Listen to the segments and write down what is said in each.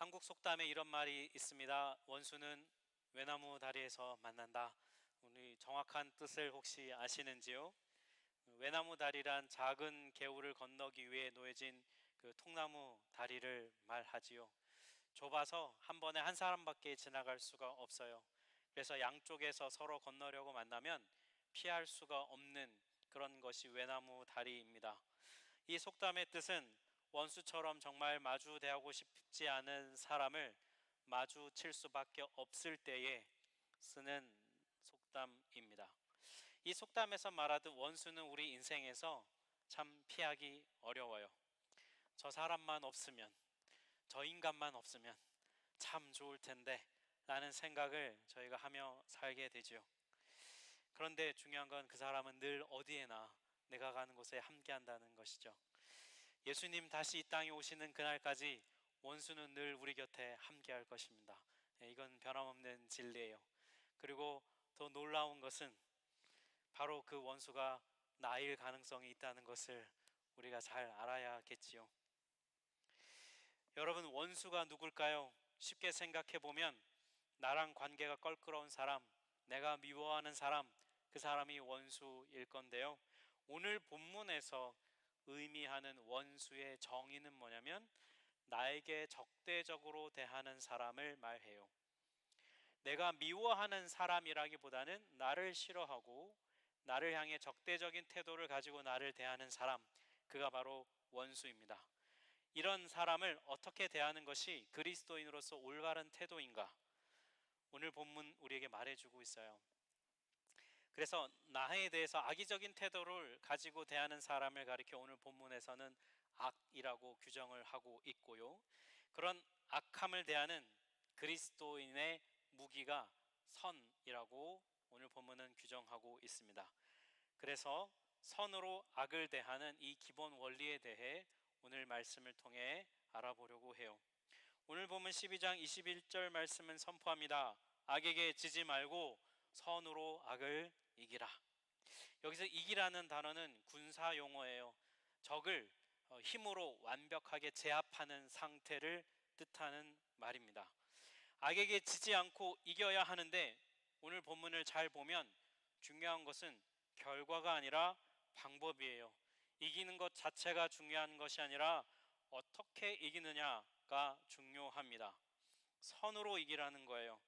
한국 속담에 이런 말이 있습니다. 원수는 외나무 다리에서 만난다. 우리 정확한 뜻을 혹시 아시는지요? 외나무 다리란 작은 개울을 건너기 위해 놓여진 그 통나무 다리를 말하지요. 좁아서 한 번에 한 사람밖에 지나갈 수가 없어요. 그래서 양쪽에서 서로 건너려고 만나면 피할 수가 없는 그런 것이 외나무 다리입니다. 이 속담의 뜻은 원수처럼 정말 마주대하고 싶지 않은 사람을 마주칠 수밖에 없을 때에 쓰는 속담입니다. 이 속담에서 말하듯 원수는 우리 인생에서 참 피하기 어려워요. 저 사람만 없으면, 저 인간만 없으면 참 좋을 텐데 라는 생각을 저희가 하며 살게 되죠. 그런데 중요한 건 그 사람은 늘 어디에나 내가 가는 곳에 함께 한다는 것이죠. 예수님 다시 이 땅에 오시는 그날까지 원수는 늘 우리 곁에 함께 할 것입니다. 이건 변함없는 진리예요. 그리고 더 놀라운 것은 바로 그 원수가 나일 가능성이 있다는 것을 우리가 잘 알아야겠지요. 여러분, 원수가 누굴까요? 쉽게 생각해 보면 나랑 관계가 껄끄러운 사람, 내가 미워하는 사람, 그 사람이 원수일 건데요. 오늘 본문에서 의미하는 원수의 정의는 뭐냐면 나에게 적대적으로 대하는 사람을 말해요. 내가 미워하는 사람이라기보다는 나를 싫어하고 나를 향해 적대적인 태도를 가지고 나를 대하는 사람, 그가 바로 원수입니다. 이런 사람을 어떻게 대하는 것이 그리스도인으로서 올바른 태도인가? 오늘 본문 우리에게 말해주고 있어요. 그래서 나에 대해서 악의적인 태도를 가지고 대하는 사람을 가리켜 오늘 본문에서는 악이라고 규정을 하고 있고요. 그런 악함을 대하는 그리스도인의 무기가 선이라고 오늘 본문은 규정하고 있습니다. 그래서 선으로 악을 대하는 이 기본 원리에 대해 오늘 말씀을 통해 알아보려고 해요. 오늘 본문 12장 21절 말씀은 선포합니다. 악에게 지지 말고 선으로 악을 이기라. 여기서 이기라는 단어는 군사 용어예요. 적을 힘으로 완벽하게 제압하는 상태를 뜻하는 말입니다. 악에게 지지 않고 이겨야 하는데 오늘 본문을 잘 보면 중요한 것은 결과가 아니라 방법이에요. 이기는 것 자체가 중요한 것이 아니라 어떻게 이기느냐가 중요합니다. 선으로 이기라는 거예요.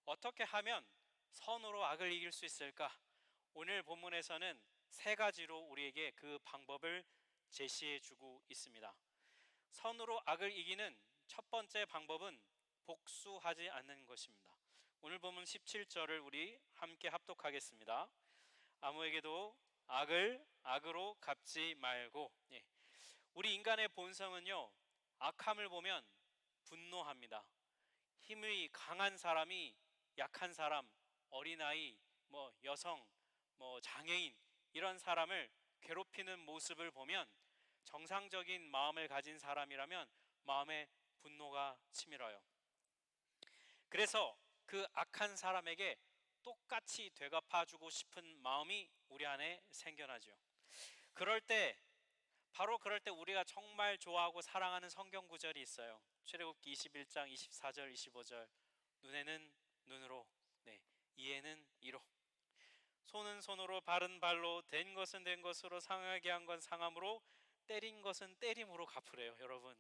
어떻게 하면 선으로 악을 이길 수 있을까? 오늘 본문에서는 세 가지로 우리에게 그 방법을 제시해 주고 있습니다. 선으로 악을 이기는 첫 번째 방법은 복수하지 않는 것입니다. 오늘 본문 17절을 우리 함께 합독하겠습니다. 아무에게도 악을 악으로 갚지 말고. 우리 인간의 본성은요, 악함을 보면 분노합니다. 힘이 강한 사람이 약한 사람, 어린아이, 여성, 장애인, 이런 사람을 괴롭히는 모습을 보면 정상적인 마음을 가진 사람이라면 마음에 분노가 치밀어요. 그래서 그 악한 사람에게 똑같이 되갚아주고 싶은 마음이 우리 안에 생겨나죠. 바로 그럴 때 우리가 정말 좋아하고 사랑하는 성경 구절이 있어요. 출애굽기 21장 24절 25절. 눈에는 눈으로, 이에는 이로, 손은 손으로, 발은 발로, 된 것은 된 것으로, 상하게 한 건 상함으로, 때린 것은 때림으로 갚으래요. 여러분,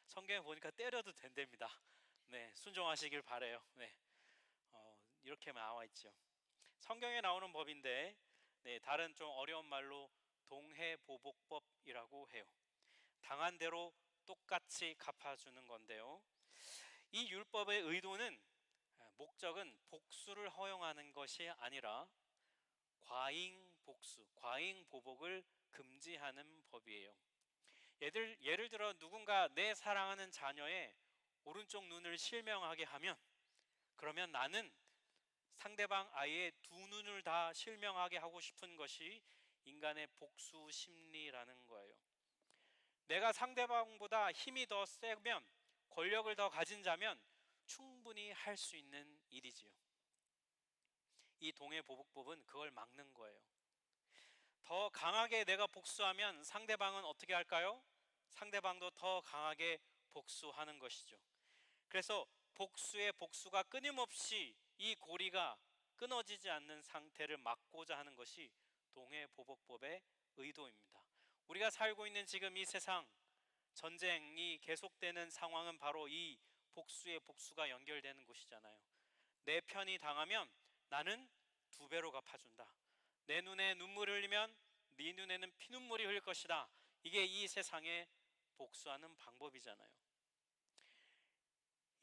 성경에 보니까 때려도 된답니다. 순종하시길 바래요. 이렇게 나와 있죠. 성경에 나오는 법인데, 다른 좀 어려운 말로 동해보복법이라고 해요. 당한 대로 똑같이 갚아주는 건데요. 이 율법의 의도는, 목적은 복수를 허용하는 것이 아니라 과잉 복수, 과잉 보복을 금지하는 법이에요. 예를 들어 누군가 내 사랑하는 자녀의 오른쪽 눈을 실명하게 하면, 그러면 나는 상대방 아이의 두 눈을 다 실명하게 하고 싶은 것이 인간의 복수 심리라는 거예요. 내가 상대방보다 힘이 더 세면, 권력을 더 가진 자면 충분히 할 수 있는 일이지요. 이 동해보복법은 그걸 막는 거예요. 더 강하게 내가 복수하면 상대방은 어떻게 할까요? 상대방도 더 강하게 복수하는 것이죠. 그래서 복수의 복수가 끊임없이 이 고리가 끊어지지 않는 상태를 막고자 하는 것이 동해보복법의 의도입니다. 우리가 살고 있는 지금 이 세상, 전쟁이 계속되는 상황은 바로 이 복수의 복수가 연결되는 곳이잖아요. 내 편이 당하면 나는 두 배로 갚아준다. 내 눈에 눈물을 흘리면 네 눈에는 피눈물이 흘릴 것이다. 이게 이 세상의 복수하는 방법이잖아요.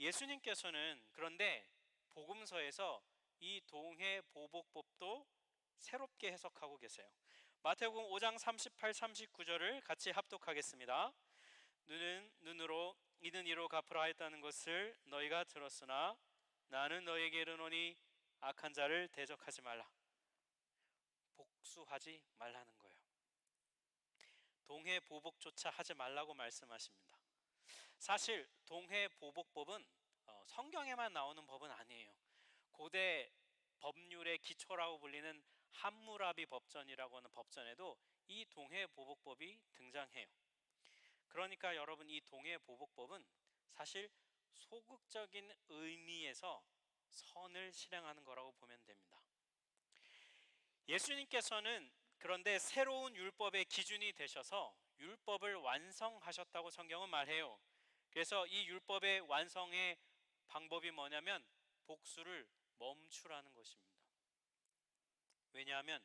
예수님께서는 그런데 복음서에서 이 동해보복법도 새롭게 해석하고 계세요. 마태복음 5장 38, 39절을 같이 합독하겠습니다. 눈은 눈으로 이는 이로 갚으라 했다는 것을 너희가 들었으나 나는 너희에게 이르노니 악한 자를 대적하지 말라. 복수하지 말라는 거예요. 동해보복조차 하지 말라고 말씀하십니다. 사실 동해보복법은 성경에만 나오는 법은 아니에요. 고대 법률의 기초라고 불리는 함무라비 법전이라고 하는 법전에도 이 동해보복법이 등장해요. 그러니까 여러분, 이 동해보복법은 사실 소극적인 의미에서 선을 실행하는 거라고 보면 됩니다. 예수님께서는 그런데 새로운 율법의 기준이 되셔서 율법을 완성하셨다고 성경은 말해요. 그래서 이 율법의 완성의 방법이 뭐냐면 복수를 멈추라는 것입니다. 왜냐하면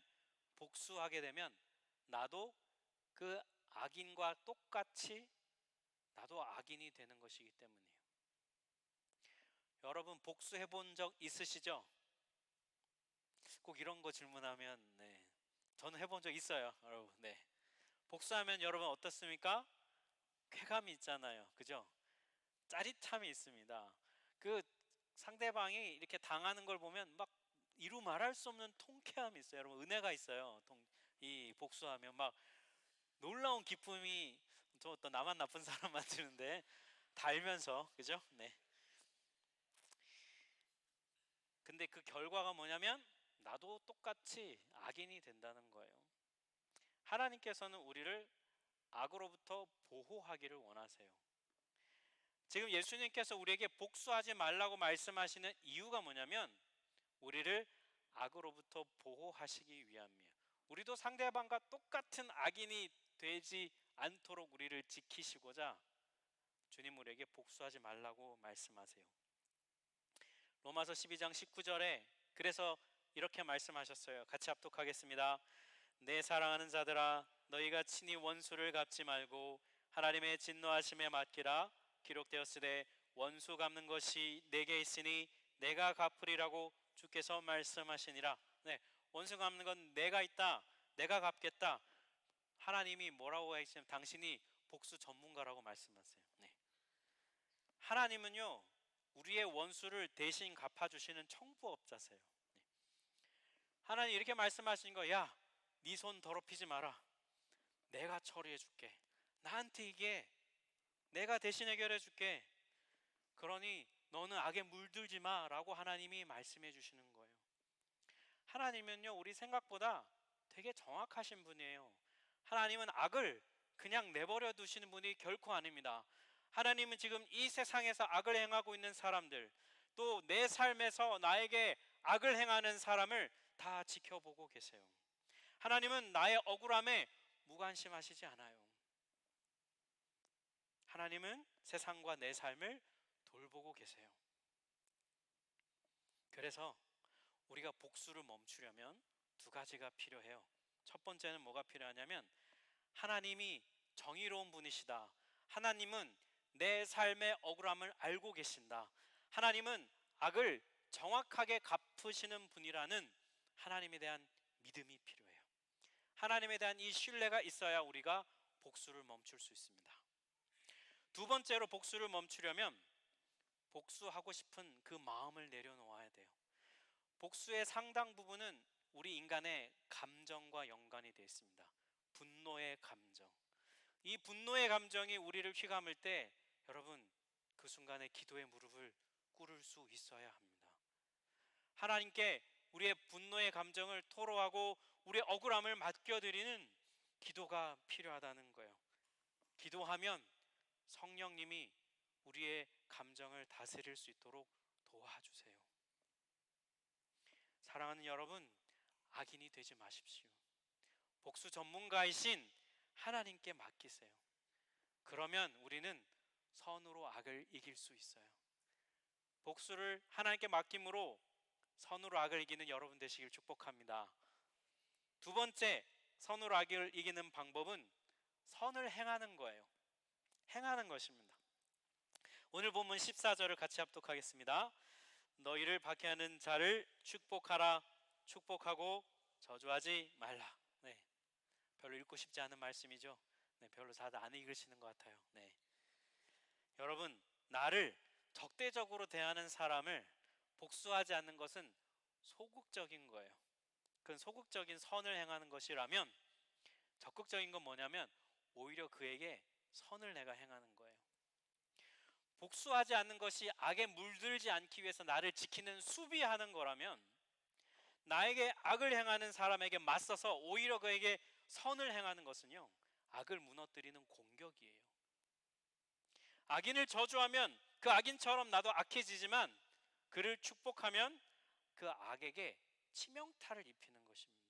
복수하게 되면 나도 그 악인과 똑같이 나도 악인이 되는 것이기 때문이에요. 여러분, 복수해 본 적 있으시죠? 꼭 이런 거 질문하면 네, 저는 해본 적 있어요, 여러분. 네, 복수하면 여러분 어떻습니까? 쾌감이 있잖아요, 그죠? 짜릿함이 있습니다. 그 상대방이 이렇게 당하는 걸 보면 막 이루 말할 수 없는 통쾌함이 있어요, 여러분. 은혜가 있어요. 이 복수하면 막 놀라운 기쁨이, 저 어떤 나만 나쁜 사람 만드는데 달면서, 그죠? 네. 근데 그 결과가 뭐냐면 나도 똑같이 악인이 된다는 거예요. 하나님께서는 우리를 악으로부터 보호하기를 원하세요. 지금 예수님께서 우리에게 복수하지 말라고 말씀하시는 이유가 뭐냐면 우리를 악으로부터 보호하시기 위함이에요. 우리도 상대방과 똑같은 악인이 되지 않도록 우리를 지키시고자 주님 우리에게 복수하지 말라고 말씀하세요. 로마서 12장 19절에 그래서 이렇게 말씀하셨어요. 같이 합독하겠습니다. 내 사랑하는 자들아, 너희가 친히 원수를 갚지 말고 하나님의 진노하심에 맡기라. 기록되었으되 원수 갚는 것이 내게 있으니 내가 갚으리라고 주께서 말씀하시니라. 네, 원수 갚는 건 내가 있다, 내가 갚겠다. 하나님이 뭐라고 하시냐면 당신이 복수 전문가라고 말씀하세요. 네. 하나님은요, 우리의 원수를 대신 갚아주시는 청부업자세요. 네. 하나님 이렇게 말씀하시는 거야. 야, 네 손 더럽히지 마라. 내가 처리해 줄게. 나한테 이게 내가 대신 해결해 줄게. 그러니 너는 악에 물들지 마라고 하나님이 말씀해 주시는 거예요. 하나님은요, 우리 생각보다 되게 정확하신 분이에요. 하나님은 악을 그냥 내버려 두시는 분이 결코 아닙니다. 하나님은 지금 이 세상에서 악을 행하고 있는 사람들, 또 내 삶에서 나에게 악을 행하는 사람을 다 지켜보고 계세요. 하나님은 나의 억울함에 무관심하시지 않아요. 하나님은 세상과 내 삶을 돌보고 계세요. 그래서 우리가 복수를 멈추려면 두 가지가 필요해요. 첫 번째는 뭐가 필요하냐면 하나님이 정의로운 분이시다. 하나님은 내 삶의 억울함을 알고 계신다. 하나님은 악을 정확하게 갚으시는 분이라는 하나님에 대한 믿음이 필요해요. 하나님에 대한 이 신뢰가 있어야 우리가 복수를 멈출 수 있습니다. 두 번째로 복수를 멈추려면 복수하고 싶은 그 마음을 내려놓아야 돼요. 복수의 상당 부분은 우리 인간의 감정과 연관이 되어 있습니다. 분노의 감정. 이 분노의 감정이 우리를 휘감을 때 여러분, 그 순간에 기도의 무릎을 꿇을 수 있어야 합니다. 하나님께 우리의 분노의 감정을 토로하고 우리의 억울함을 맡겨드리는 기도가 필요하다는 거예요. 기도하면 성령님이 우리의 감정을 다스릴 수 있도록 도와주세요. 사랑하는 여러분, 악인이 되지 마십시오. 복수 전문가이신 하나님께 맡기세요. 그러면 우리는 선으로 악을 이길 수 있어요. 복수를 하나님께 맡김으로 선으로 악을 이기는 여러분 되시길 축복합니다. 두 번째, 선으로 악을 이기는 방법은 선을 행하는 거예요. 행하는 것입니다. 오늘 본문 14절을 같이 합독하겠습니다. 너희를 박해하는 자를 축복하라. 축복하고 저주하지 말라. 네, 별로 읽고 싶지 않은 말씀이죠. 네, 별로 다들 안 읽으시는 것 같아요. 네, 여러분, 나를 적대적으로 대하는 사람을 복수하지 않는 것은 소극적인 거예요. 그건 소극적인 선을 행하는 것이라면, 적극적인 건 뭐냐면 오히려 그에게 선을 내가 행하는 거예요. 복수하지 않는 것이 악에 물들지 않기 위해서 나를 지키는 수비하는 거라면, 나에게 악을 행하는 사람에게 맞서서 오히려 그에게 선을 행하는 것은요, 악을 무너뜨리는 공격이에요. 악인을 저주하면 그 악인처럼 나도 악해지지만, 그를 축복하면 그 악에게 치명타를 입히는 것입니다.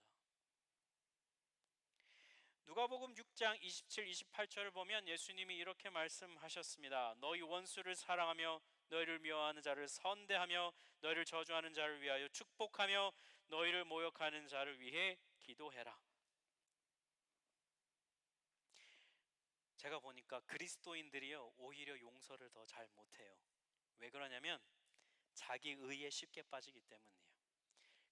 누가복음 6장 27, 28절을 보면 예수님이 이렇게 말씀하셨습니다. 너희 원수를 사랑하며 너희를 미워하는 자를 선대하며 너희를 저주하는 자를 위하여 축복하며 너희를 모욕하는 자를 위해 기도해라. 제가 보니까 그리스도인들이요, 오히려 용서를 더 잘 못해요. 왜 그러냐면 자기 의에 쉽게 빠지기 때문이에요.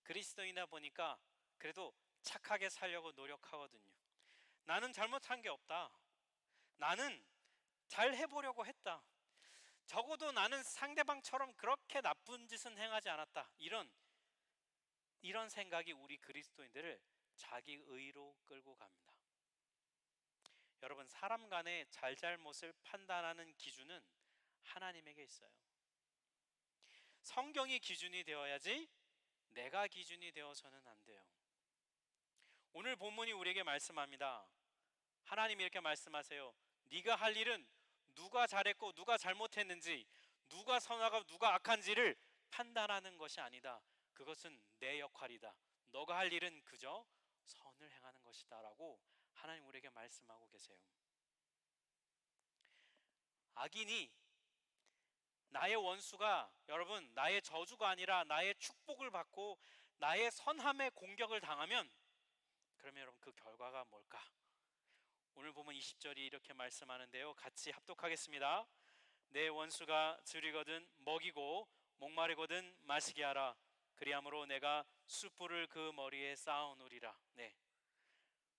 그리스도인이다 보니까 그래도 착하게 살려고 노력하거든요. 나는 잘못한 게 없다. 나는 잘 해보려고 했다. 적어도 나는 상대방처럼 그렇게 나쁜 짓은 행하지 않았다. 이런 생각이 우리 그리스도인들을 자기 의로 끌고 갑니다. 여러분, 사람 간의 잘잘못을 판단하는 기준은 하나님에게 있어요. 성경이 기준이 되어야지 내가 기준이 되어서는 안 돼요. 오늘 본문이 우리에게 말씀합니다. 하나님이 이렇게 말씀하세요. 네가 할 일은 누가 잘했고 누가 잘못했는지, 누가 선하고 누가 악한지를 판단하는 것이 아니다. 그것은 내 역할이다. 너가 할 일은 그저 선을 행하는 것이다 라고 하나님 우리에게 말씀하고 계세요. 악인이, 나의 원수가 여러분 나의 저주가 아니라 나의 축복을 받고 나의 선함의 공격을 당하면, 그러면 여러분 그 결과가 뭘까? 오늘 보면 20절이 이렇게 말씀하는데요, 같이 합독하겠습니다. 내 원수가 줄이거든 먹이고 목마르거든 마시게 하라. 그리함으로 내가 숯불을 그 머리에 쌓아놓으리라. 네,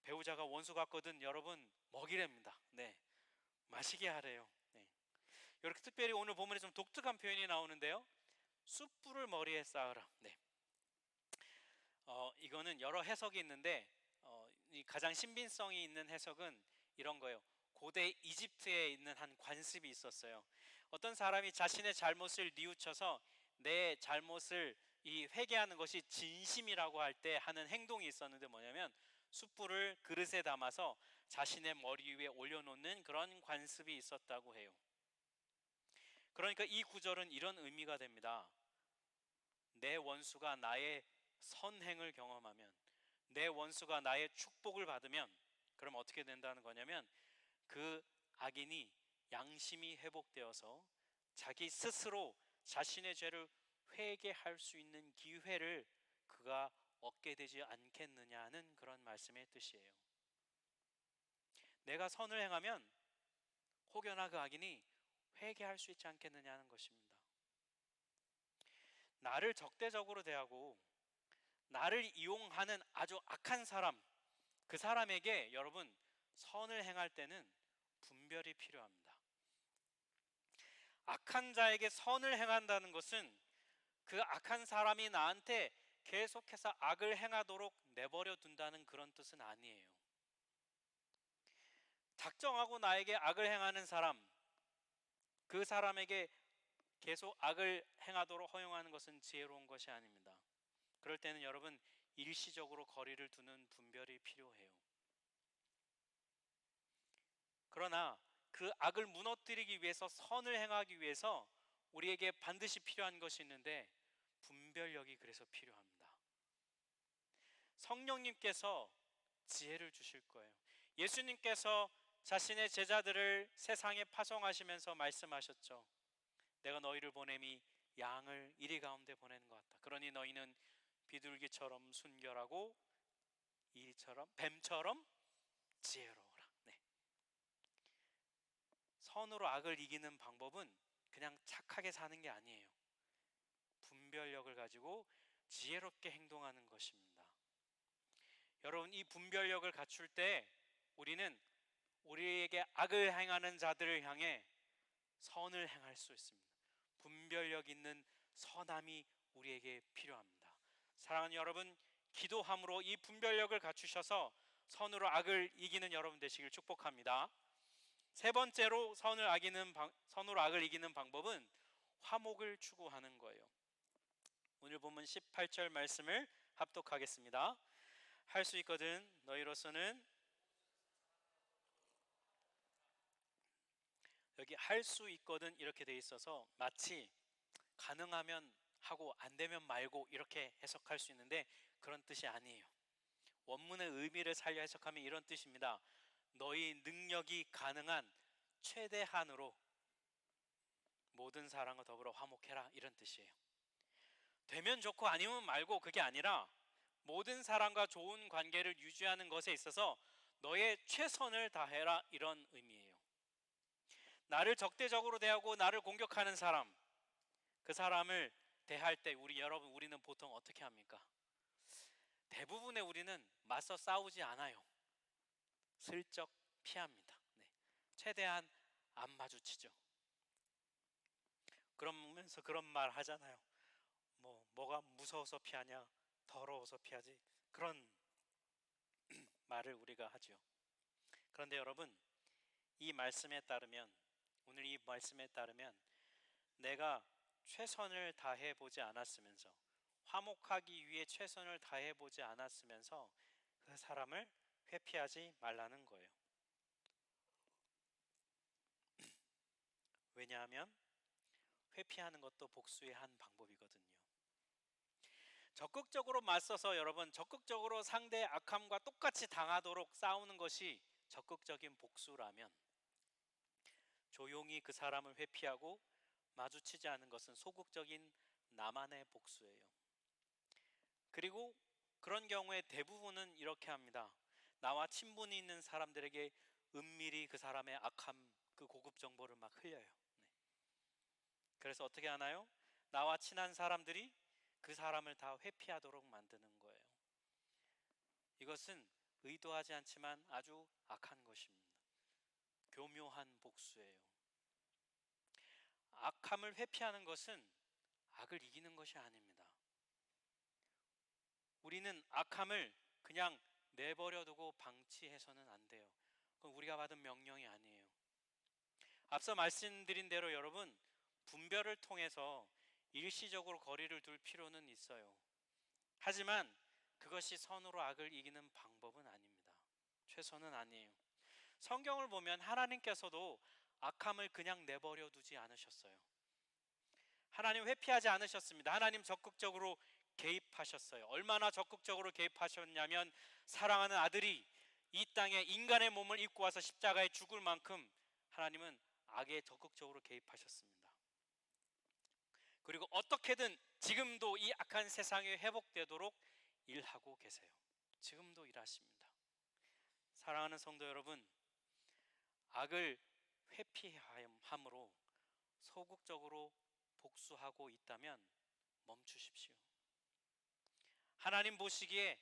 배우자가 원수 같거든 여러분 먹이랍니다. 네, 마시게 하래요. 네, 이렇게 특별히 오늘 본문에 좀 독특한 표현이 나오는데요, 숯불을 머리에 쌓으라. 네, 이거는 여러 해석이 있는데 이 가장 신빙성이 있는 해석은 이런 거예요. 고대 이집트에 있는 한 관습이 있었어요. 어떤 사람이 자신의 잘못을 뉘우쳐서 내 잘못을 회개하는 것이 진심이라고 할 때 하는 행동이 있었는데, 뭐냐면 숯불을 그릇에 담아서 자신의 머리 위에 올려놓는 그런 관습이 있었다고 해요. 그러니까 이 구절은 이런 의미가 됩니다. 내 원수가 나의 선행을 경험하면, 내 원수가 나의 축복을 받으면, 그럼 어떻게 된다는 거냐면 그 악인이 양심이 회복되어서 자기 스스로 자신의 죄를 회개할 수 있는 기회를 그가 얻게 되지 않겠느냐는 그런 말씀의 뜻이에요. 내가 선을 행하면 혹여나 그 악인이 회개할 수 있지 않겠느냐는 것입니다. 나를 적대적으로 대하고 나를 이용하는 아주 악한 사람, 그 사람에게 여러분 선을 행할 때는 분별이 필요합니다. 악한 자에게 선을 행한다는 것은 그 악한 사람이 나한테 계속해서 악을 행하도록 내버려 둔다는 그런 뜻은 아니에요. 작정하고 나에게 악을 행하는 사람, 그 사람에게 계속 악을 행하도록 허용하는 것은 지혜로운 것이 아닙니다. 그럴 때는 여러분 일시적으로 거리를 두는 분별이 필요해요. 그러나 그 악을 무너뜨리기 위해서, 선을 행하기 위해서 우리에게 반드시 필요한 것이 있는데 분별력이 그래서 필요합니다. 성령님께서 지혜를 주실 거예요. 예수님께서 자신의 제자들을 세상에 파송하시면서 말씀하셨죠. 내가 너희를 보냄이 양을 이리 가운데 보내는 것 같다. 그러니 너희는 비둘기처럼 순결하고 이처럼 뱀처럼 지혜로워라. 네. 선으로 악을 이기는 방법은 그냥 착하게 사는 게 아니에요. 분별력을 가지고 지혜롭게 행동하는 것입니다. 여러분, 이 분별력을 갖출 때 우리는 우리에게 악을 행하는 자들을 향해 선을 행할 수 있습니다. 분별력 있는 선함이 우리에게 필요합니다. 사랑하는 여러분, 기도함으로 이 분별력을 갖추셔서 선으로 악을 이기는 여러분 되시길 축복합니다. 세 번째로 선으로 악을 이기는 방법은 화목을 추구하는 거예요. 오늘 본문 18절 말씀을 합독하겠습니다. 할 수 있거든 너희로서는, 여기 할 수 있거든 이렇게 돼 있어서 마치 가능하면 하고 안 되면 말고 이렇게 해석할 수 있는데 그런 뜻이 아니에요. 원문의 의미를 살려 해석하면 이런 뜻입니다. 너희 능력이 가능한 최대한으로 모든 사람과 더불어 화목해라, 이런 뜻이에요. 되면 좋고 아니면 말고, 그게 아니라 모든 사람과 좋은 관계를 유지하는 것에 있어서 너의 최선을 다해라, 이런 의미예요. 나를 적대적으로 대하고 나를 공격하는 사람, 그 사람을 대할 때 우리는 보통 어떻게 합니까? 대부분의 우리는 맞서 싸우지 않아요. 슬쩍 피합니다. 네. 최대한 안 마주치죠. 그러면서 그런 말 하잖아요. 뭐가 무서워서 피하냐, 더러워서 피하지, 그런 말을 우리가 하죠. 그런데 여러분, 오늘 이 말씀에 따르면 내가 최선을 다해 보지 않았으면서, 화목하기 위해 최선을 다해 보지 않았으면서 그 사람을 회피하지 말라는 거예요. 왜냐하면 회피하는 것도 복수의 한 방법이거든요. 적극적으로 맞서서 적극적으로 상대의 악함과 똑같이 당하도록 싸우는 것이 적극적인 복수라면, 조용히 그 사람을 회피하고 마주치지 않은 것은 소극적인 나만의 복수예요. 그리고 그런 경우에 대부분은 이렇게 합니다. 나와 친분이 있는 사람들에게 은밀히 그 사람의 악함, 그 고급 정보를 막 흘려요. 네. 그래서 어떻게 하나요? 나와 친한 사람들이 그 사람을 다 회피하도록 만드는 거예요. 이것은 의도하지 않지만 아주 악한 것입니다. 교묘한 복수예요. 악함을 회피하는 것은 악을 이기는 것이 아닙니다. 우리는 악함을 그냥 내버려 두고 방치해서는 안 돼요. 그건 우리가 받은 명령이 아니에요. 앞서 말씀드린 대로 여러분, 분별을 통해서 일시적으로 거리를 둘 필요는 있어요. 하지만 그것이 선으로 악을 이기는 방법은 아닙니다. 최선은 아니에요. 성경을 보면 하나님께서도 악함을 그냥 내버려 두지 않으셨어요. 하나님 회피하지 않으셨습니다. 하나님 적극적으로 개입하셨어요. 얼마나 적극적으로 개입하셨냐면, 사랑하는 아들이 이 땅에 인간의 몸을 입고 와서 십자가에 죽을 만큼 하나님은 악에 적극적으로 개입하셨습니다. 그리고 어떻게든 지금도 이 악한 세상이 회복되도록 일하고 계세요. 지금도 일하십니다. 사랑하는 성도 여러분, 악을 회피함으로 소극적으로 복수하고 있다면 멈추십시오. 하나님 보시기에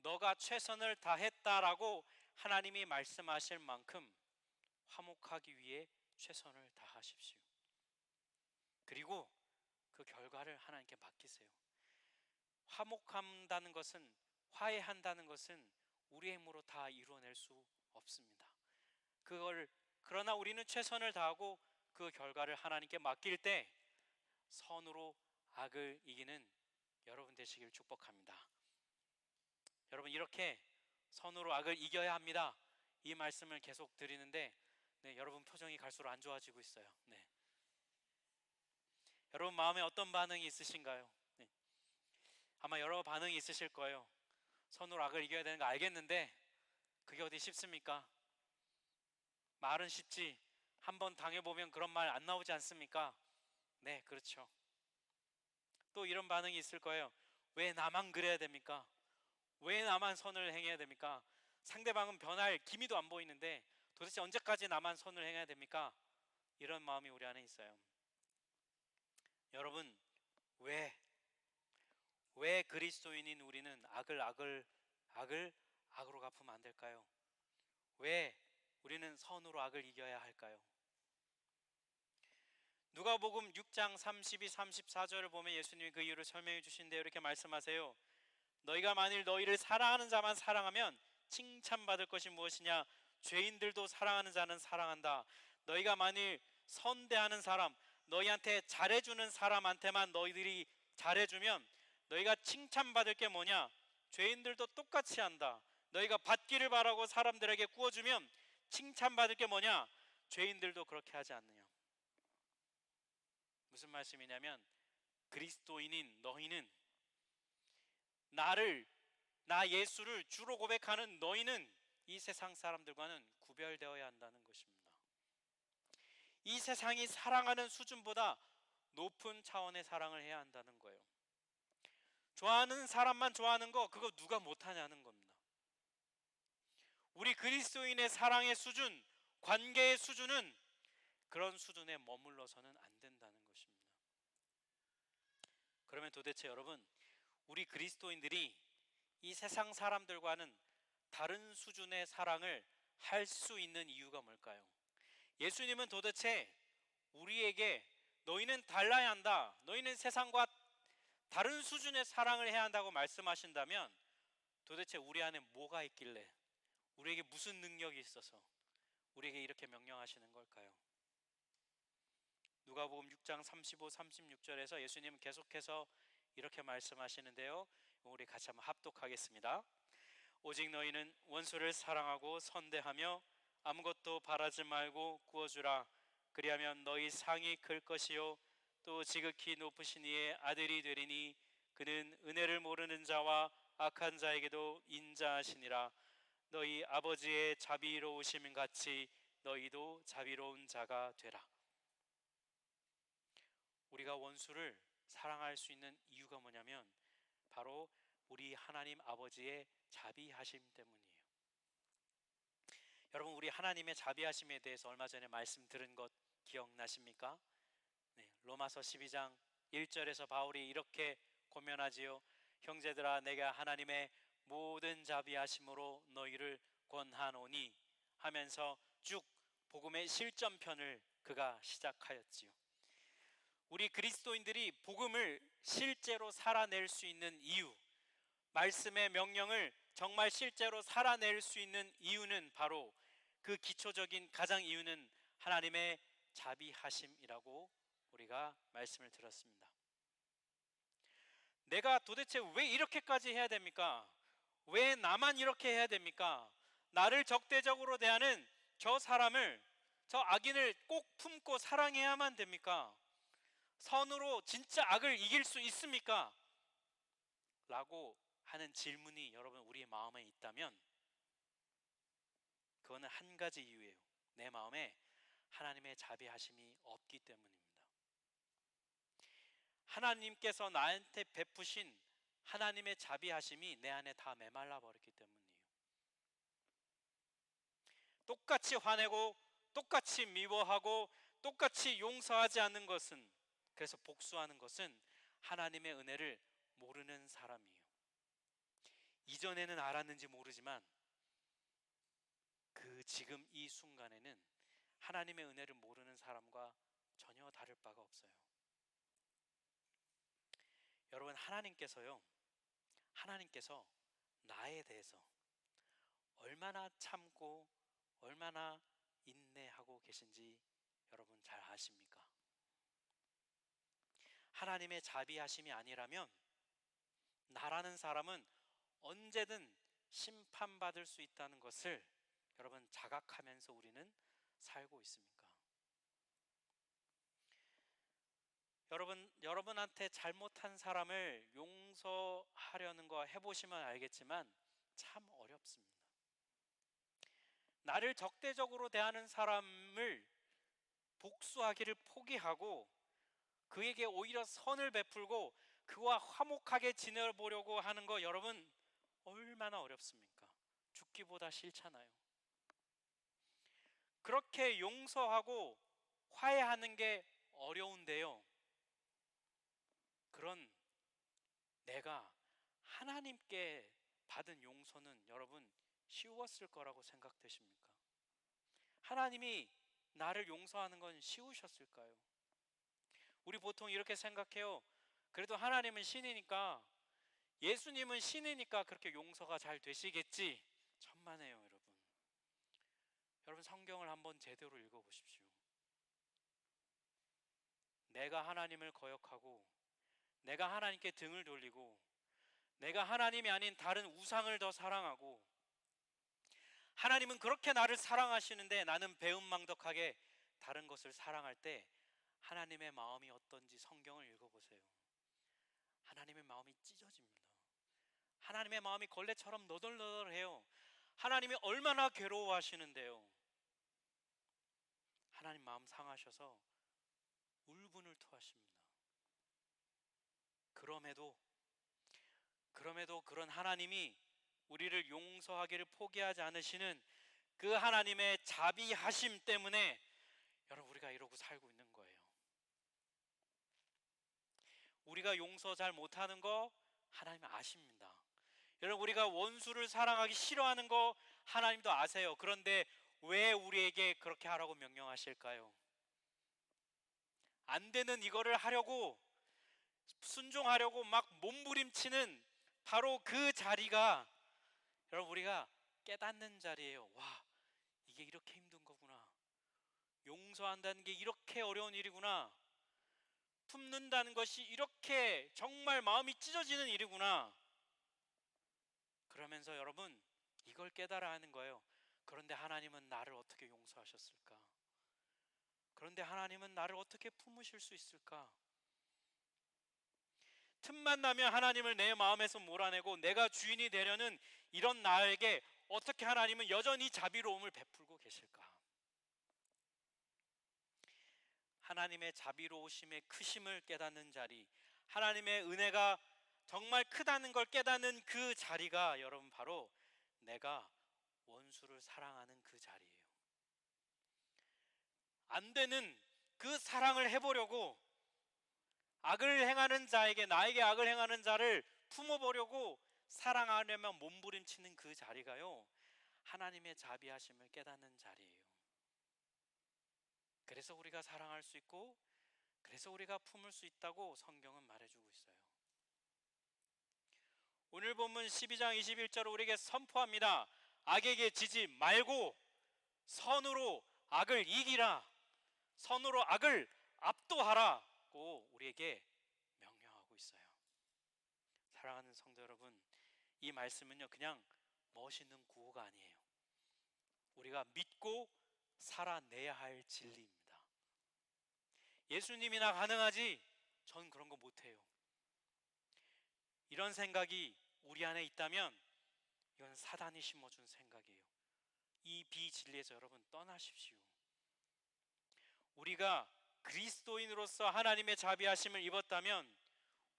너가 최선을 다했다라고 하나님이 말씀하실 만큼 화목하기 위해 최선을 다하십시오. 그리고 그 결과를 하나님께 맡기세요. 화해한다는 것은 우리의 힘으로 다 이루어낼 수 없습니다. 그러나 우리는 최선을 다하고 그 결과를 하나님께 맡길 때 선으로 악을 이기는 여러분 되시길 축복합니다. 여러분, 이렇게 선으로 악을 이겨야 합니다. 이 말씀을 계속 드리는데 여러분 표정이 갈수록 안 좋아지고 있어요. 여러분 마음에 어떤 반응이 있으신가요? 네. 아마 여러 반응이 있으실 거예요. 선으로 악을 이겨야 되는 거 알겠는데 그게 어디 쉽습니까? 말은 쉽지 한번 당해보면 그런 말 안 나오지 않습니까? 네, 그렇죠. 또 이런 반응이 있을 거예요. 왜 나만 그래야 됩니까? 왜 나만 선을 행해야 됩니까? 상대방은 변할 기미도 안 보이는데 도대체 언제까지 나만 선을 행해야 됩니까? 이런 마음이 우리 안에 있어요. 여러분, 왜 그리스도인인 우리는 악을 악으로 갚으면 안 될까요? 왜 우리는 선으로 악을 이겨야 할까요? 누가복음 6장 32, 34절을 보면 예수님이 그 이유를 설명해 주신대요. 이렇게 말씀하세요. 너희가 만일 너희를 사랑하는 자만 사랑하면 칭찬받을 것이 무엇이냐? 죄인들도 사랑하는 자는 사랑한다. 너희가 만일 선대하는 사람, 너희한테 잘해주는 사람한테만 너희들이 잘해주면 너희가 칭찬받을 게 뭐냐? 죄인들도 똑같이 한다. 너희가 받기를 바라고 사람들에게 구워주면 칭찬받을 게 뭐냐? 죄인들도 그렇게 하지 않느냐? 무슨 말씀이냐면 그리스도인인 너희는 나 예수를 주로 고백하는 너희는 이 세상 사람들과는 구별되어야 한다는 것입니다. 이 세상이 사랑하는 수준보다 높은 차원의 사랑을 해야 한다는 거예요. 좋아하는 사람만 좋아하는 거 그거 누가 못하냐는 겁니다. 우리 그리스도인의 사랑의 수준, 관계의 수준은 그런 수준에 머물러서는 안 된다는 것입니다. 그러면 도대체 여러분, 우리 그리스도인들이 이 세상 사람들과는 다른 수준의 사랑을 할 수 있는 이유가 뭘까요? 예수님은 도대체 우리에게 너희는 달라야 한다, 너희는 세상과 다른 수준의 사랑을 해야 한다고 말씀하신다면 도대체 우리 안에 뭐가 있길래, 우리에게 무슨 능력이 있어서 우리에게 이렇게 명령하시는 걸까요? 누가복음 6장 35, 36절에서 예수님은 계속해서 이렇게 말씀하시는데요. 우리 같이 한번 합독하겠습니다. 오직 너희는 원수를 사랑하고 선대하며 아무것도 바라지 말고 구워주라. 그리하면 너희 상이 클 것이요 또 지극히 높으신 이의 아들이 되리니 그는 은혜를 모르는 자와 악한 자에게도 인자하시니라. 너희 아버지의 자비로우심 같이 너희도 자비로운 자가 되라. 우리가 원수를 사랑할 수 있는 이유가 뭐냐면 바로 우리 하나님 아버지의 자비하심 때문이에요. 여러분, 우리 하나님의 자비하심에 대해서 얼마 전에 말씀 들은 것 기억나십니까? 네, 로마서 12장 1절에서 바울이 이렇게 고면하지요. 형제들아, 내가 하나님의 모든 자비하심으로 너희를 권하노니 하면서 쭉 복음의 실전편을 그가 시작하였지요. 우리 그리스도인들이 복음을 실제로 살아낼 수 있는 이유, 말씀의 명령을 정말 실제로 살아낼 수 있는 이유는 바로 그 기초적인 가장 이유는 하나님의 자비하심이라고 우리가 말씀을 들었습니다. 내가 도대체 왜 이렇게까지 해야 됩니까? 왜 나만 이렇게 해야 됩니까? 나를 적대적으로 대하는 저 사람을, 저 악인을 꼭 품고 사랑해야만 됩니까? 선으로 진짜 악을 이길 수 있습니까? 라고 하는 질문이 여러분 우리의 마음에 있다면 그거는 한 가지 이유예요. 내 마음에 하나님의 자비하심이 없기 때문입니다. 하나님께서 나한테 베푸신 하나님의 자비하심이 내 안에 다 메말라 버렸기 때문이에요. 똑같이 화내고 똑같이 미워하고 똑같이 용서하지 않는 것은, 그래서 복수하는 것은 하나님의 은혜를 모르는 사람이에요. 이전에는 알았는지 모르지만 그 지금 이 순간에는 하나님의 은혜를 모르는 사람과 전혀 다를 바가 없어요. 여러분, 하나님께서 나에 대해서 얼마나 참고 얼마나 인내하고 계신지 여러분 잘 아십니까? 하나님의 자비하심이 아니라면 나라는 사람은 언제든 심판받을 수 있다는 것을 여러분 자각하면서 우리는 살고 있습니까? 여러분한테 잘못한 사람을 용서하려는 거 해보시면 알겠지만 참 어렵습니다. 나를 적대적으로 대하는 사람을 복수하기를 포기하고 그에게 오히려 선을 베풀고 그와 화목하게 지내보려고 하는 거 여러분 얼마나 어렵습니까? 죽기보다 싫잖아요. 그렇게 용서하고 화해하는 게 어려운데요. 그런 내가 하나님께 받은 용서는 여러분 쉬웠을 거라고 생각되십니까? 하나님이 나를 용서하는 건 쉬우셨을까요? 우리 보통 이렇게 생각해요. 그래도 하나님은 신이니까, 예수님은 신이니까 그렇게 용서가 잘 되시겠지. 천만에요, 여러분. 여러분 성경을 한번 제대로 읽어보십시오. 내가 하나님을 거역하고 내가 하나님께 등을 돌리고 내가 하나님이 아닌 다른 우상을 더 사랑하고 하나님은 그렇게 나를 사랑하시는데 나는 배은망덕하게 다른 것을 사랑할 때 하나님의 마음이 어떤지 성경을 읽어보세요. 하나님의 마음이 찢어집니다. 하나님의 마음이 걸레처럼 너덜너덜해요. 하나님이 얼마나 괴로워하시는데요. 하나님 마음 상하셔서 울분을 토하십니다. 그럼에도 그런 하나님이 우리를 용서하기를 포기하지 않으시는 그 하나님의 자비하심 때문에 여러분 우리가 이러고 살고 있는 거예요. 우리가 용서 잘 못하는 거 하나님 아십니다. 여러분 우리가 원수를 사랑하기 싫어하는 거 하나님도 아세요. 그런데 왜 우리에게 그렇게 하라고 명령하실까요? 안 되는 이거를 하려고 순종하려고 막 몸부림치는 바로 그 자리가 여러분 우리가 깨닫는 자리예요. 와, 이게 이렇게 힘든 거구나. 용서한다는 게 이렇게 어려운 일이구나. 품는다는 것이 이렇게 정말 마음이 찢어지는 일이구나. 그러면서 여러분 이걸 깨달아 하는 거예요. 그런데 하나님은 나를 어떻게 용서하셨을까? 그런데 하나님은 나를 어떻게 품으실 수 있을까? 틈만 나면 하나님을 내 마음에서 몰아내고 내가 주인이 되려는 이런 나에게 어떻게 하나님은 여전히 자비로움을 베풀고 계실까? 하나님의 자비로우심의 크심을 깨닫는 자리, 하나님의 은혜가 정말 크다는 걸 깨닫는 그 자리가 여러분 바로 내가 원수를 사랑하는 그 자리예요. 안 되는 그 사랑을 해보려고 악을 행하는 자에게, 나에게 악을 행하는 자를 품어보려고 사랑하려면 몸부림치는 그 자리가요, 하나님의 자비하심을 깨닫는 자리예요. 그래서 우리가 사랑할 수 있고 그래서 우리가 품을 수 있다고 성경은 말해주고 있어요. 오늘 본문 12장 21절 우리에게 선포합니다. 악에게 지지 말고 선으로 악을 이기라, 선으로 악을 압도하라고 우리에게 명령하고 있어요. 사랑하는 성도 여러분, 이 말씀은요 그냥 멋있는 구호가 아니에요. 우리가 믿고 살아내야 할 진리입니다. 예수님이나 가능하지 전 그런 거 못해요. 이런 생각이 우리 안에 있다면 이건 사단이 심어준 생각이에요. 이 비진리에서 여러분 떠나십시오. 우리가 그리스도인으로서 하나님의 자비하심을 입었다면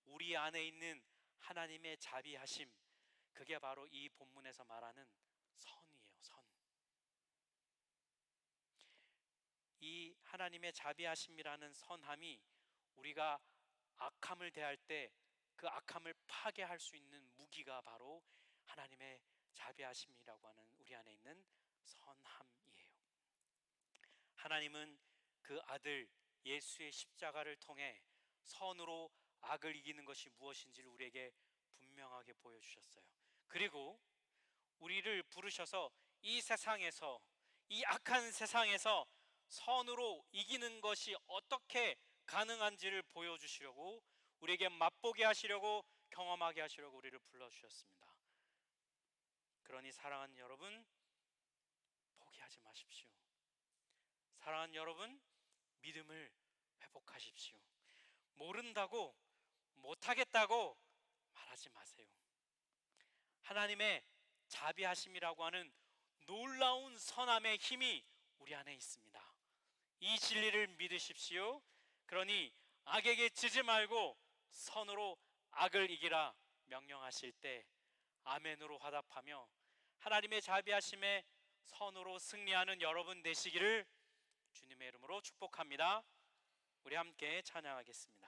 우리 안에 있는 하나님의 자비하심, 그게 바로 이 본문에서 말하는 선이에요. 선. 이 하나님의 자비하심이라는 선함이 우리가 악함을 대할 때 그 악함을 파괴할 수 있는 무기가 바로 하나님의 자비하심이라고 하는 우리 안에 있는 선함이에요. 하나님은 그 아들 예수의 십자가를 통해 선으로 악을 이기는 것이 무엇인지를 우리에게 분명하게 보여주셨어요. 그리고 우리를 부르셔서 이 세상에서, 이 악한 세상에서 선으로 이기는 것이 어떻게 가능한지를 보여주시려고, 우리에게 맛보게 하시려고, 경험하게 하시려고 우리를 불러주셨습니다. 그러니 사랑하는 여러분, 포기하지 마십시오. 사랑하는 여러분, 믿음을 회복하십시오. 모른다고, 못하겠다고 말하지 마세요. 하나님의 자비하심이라고 하는 놀라운 선함의 힘이 우리 안에 있습니다. 이 진리를 믿으십시오. 그러니 악에게 지지 말고 선으로 악을 이기라 명령하실 때 아멘으로 화답하며 하나님의 자비하심에 선으로 승리하는 여러분 되시기를 주님의 이름으로 축복합니다. 우리 함께 찬양하겠습니다.